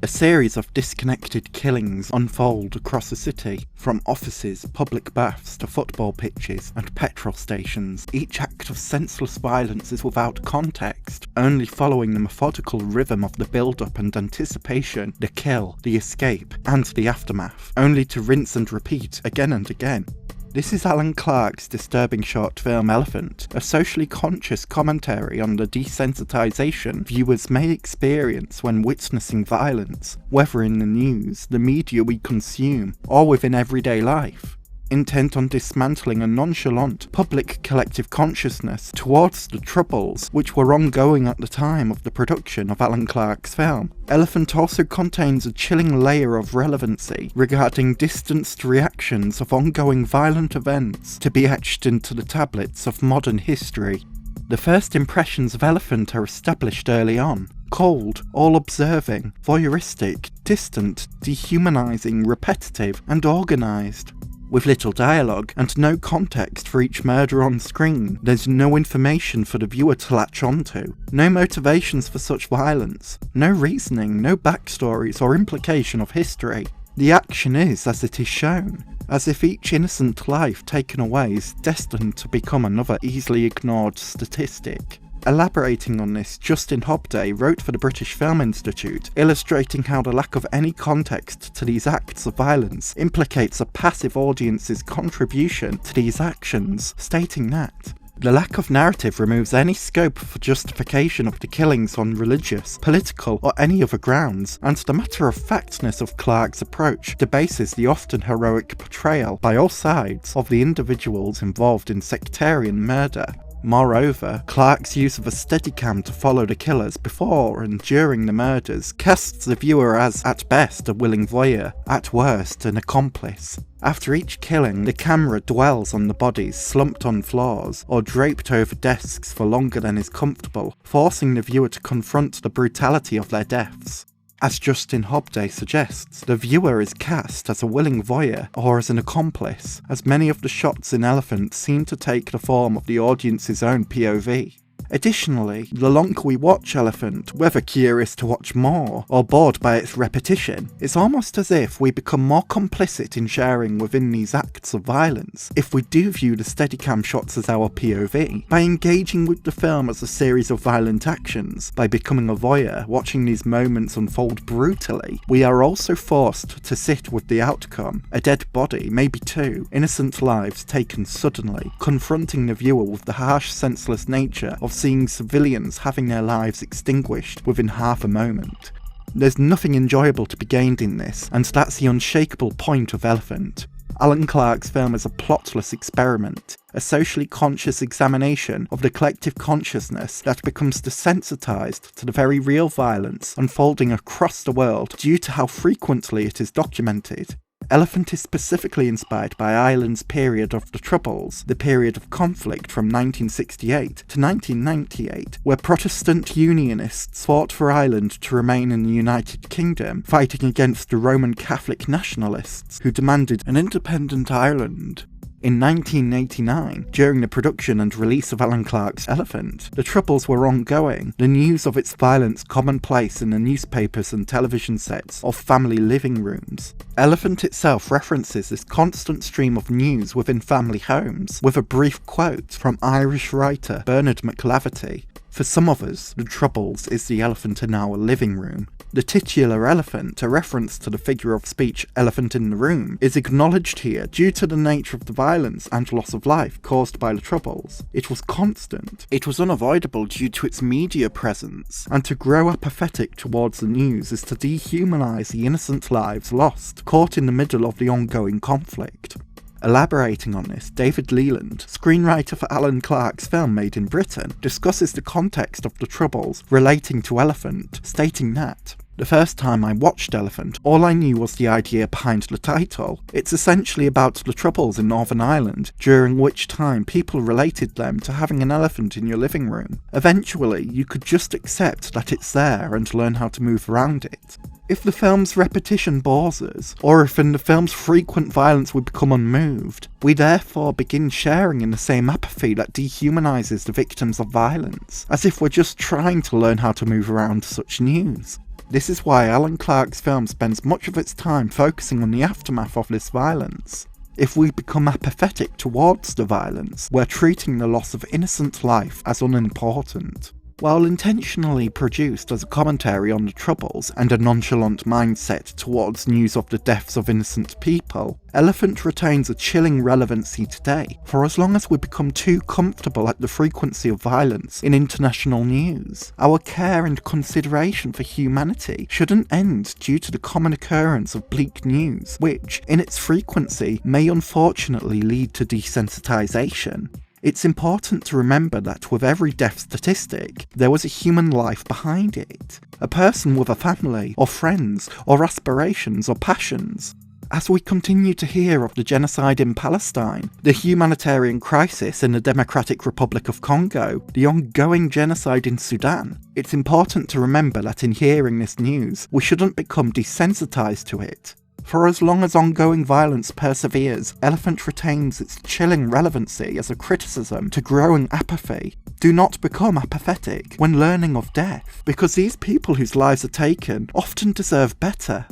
series of disconnected killings unfold across the city, from offices, public baths to football pitches and petrol stations. Each act of senseless violence is without context, only following the methodical rhythm of the build-up and anticipation, the kill, the escape, and the aftermath, only to rinse and repeat again and again. This is Alan Clarke's disturbing short film Elephant, a socially conscious commentary on the desensitization viewers may experience when witnessing violence, whether in the news, the media we consume, or within everyday life. Intent on dismantling a nonchalant public collective consciousness towards the troubles which were ongoing at the time of the production of Alan Clarke's film. Elephant also contains a chilling layer of relevancy regarding distanced reactions of ongoing violent events to be etched into the tablets of modern history. The first impressions of Elephant are established early on. Cold, all-observing, voyeuristic, distant, dehumanizing, repetitive, and organised. With little dialogue and no context for each murder on screen, there's no information for the viewer to latch onto, no motivations for such violence, no reasoning, no backstories or implication of history. The action is as it is shown, as if each innocent life taken away is destined to become another easily ignored statistic. Elaborating on this, Justin Hobday wrote for the British Film Institute, illustrating how the lack of any context to these acts of violence implicates a passive audience's contribution to these actions, stating that the lack of narrative removes any scope for justification of the killings on religious, political, or any other grounds, and the matter-of-factness of Clarke's approach debases the often heroic portrayal by all sides of the individuals involved in sectarian murder. Moreover, Clarke's use of a steadicam to follow the killers before and during the murders casts the viewer as, at best, a willing voyeur, at worst, an accomplice. After each killing, the camera dwells on the bodies slumped on floors or draped over desks for longer than is comfortable, forcing the viewer to confront the brutality of their deaths. As Justin Hobday suggests, the viewer is cast as a willing voyeur or as an accomplice, as many of the shots in Elephant seem to take the form of the audience's own POV. Additionally, the longer we watch Elephant, whether curious to watch more or bored by its repetition, it's almost as if we become more complicit in sharing within these acts of violence if we do view the steadicam shots as our POV. By engaging with the film as a series of violent actions, by becoming a voyeur, watching these moments unfold brutally, we are also forced to sit with the outcome, a dead body, maybe two, innocent lives taken suddenly, confronting the viewer with the harsh, senseless nature of seeing civilians having their lives extinguished within half a moment. There's nothing enjoyable to be gained in this, and that's the unshakable point of Elephant. Alan Clarke's film is a plotless experiment, a socially conscious examination of the collective consciousness that becomes desensitized to the very real violence unfolding across the world due to how frequently it is documented. Elephant is specifically inspired by Ireland's period of the Troubles, the period of conflict from 1968 to 1998, where Protestant Unionists fought for Ireland to remain in the United Kingdom, fighting against the Roman Catholic nationalists who demanded an independent Ireland. In 1989, during the production and release of Alan Clarke's Elephant, the Troubles were ongoing, the news of its violence commonplace in the newspapers and television sets of family living rooms. Elephant itself references this constant stream of news within family homes, with a brief quote from Irish writer Bernard McLaverty. For some of us, the Troubles is the elephant in our living room. The titular elephant, a reference to the figure of speech elephant in the room, is acknowledged here due to the nature of the violence and loss of life caused by the Troubles. It was constant. It was unavoidable due to its media presence, and to grow apathetic towards the news is to dehumanize the innocent lives lost, caught in the middle of the ongoing conflict. Elaborating on this, David Leland, screenwriter for Alan Clarke's film Made in Britain, discusses the context of the Troubles relating to Elephant, stating that the first time I watched Elephant, all I knew was the idea behind the title. It's essentially about the Troubles in Northern Ireland, during which time people related them to having an elephant in your living room. Eventually, you could just accept that it's there and learn how to move around it. If the film's repetition bores us, or if in the film's frequent violence we become unmoved, we therefore begin sharing in the same apathy that dehumanises the victims of violence, as if we're just trying to learn how to move around such news. This is why Alan Clarke's film spends much of its time focusing on the aftermath of this violence. If we become apathetic towards the violence, we're treating the loss of innocent life as unimportant. While intentionally produced as a commentary on the Troubles and a nonchalant mindset towards news of the deaths of innocent people, Elephant retains a chilling relevancy today, for as long as we become too comfortable at the frequency of violence in international news, our care and consideration for humanity shouldn't end due to the common occurrence of bleak news, which, in its frequency, may unfortunately lead to desensitization. It's important to remember that with every death statistic, there was a human life behind it. A person with a family, or friends, or aspirations, or passions. As we continue to hear of the genocide in Palestine, the humanitarian crisis in the Democratic Republic of Congo, the ongoing genocide in Sudan, it's important to remember that in hearing this news, we shouldn't become desensitized to it. For as long as ongoing violence perseveres, Elephant retains its chilling relevancy as a criticism to growing apathy. Do not become apathetic when learning of death, because these people whose lives are taken often deserve better.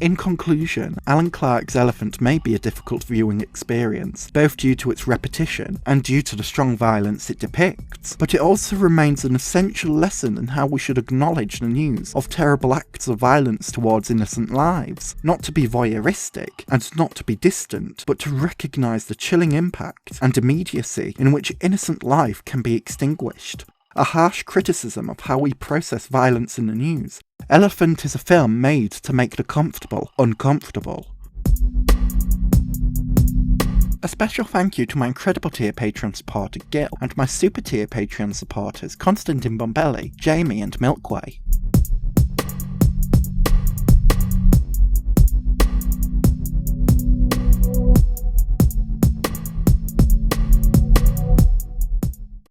In conclusion, Alan Clarke's Elephant may be a difficult viewing experience, both due to its repetition and due to the strong violence it depicts, but it also remains an essential lesson in how we should acknowledge the news of terrible acts of violence towards innocent lives, not to be voyeuristic and not to be distant, but to recognise the chilling impact and immediacy in which innocent life can be extinguished. A harsh criticism of how we process violence in the news. Elephant is a film made to make the comfortable uncomfortable. A special thank you to my incredible tier Patreon supporter Gil, and my super tier Patreon supporters Constantine Bombelli, Jamie and Milkway.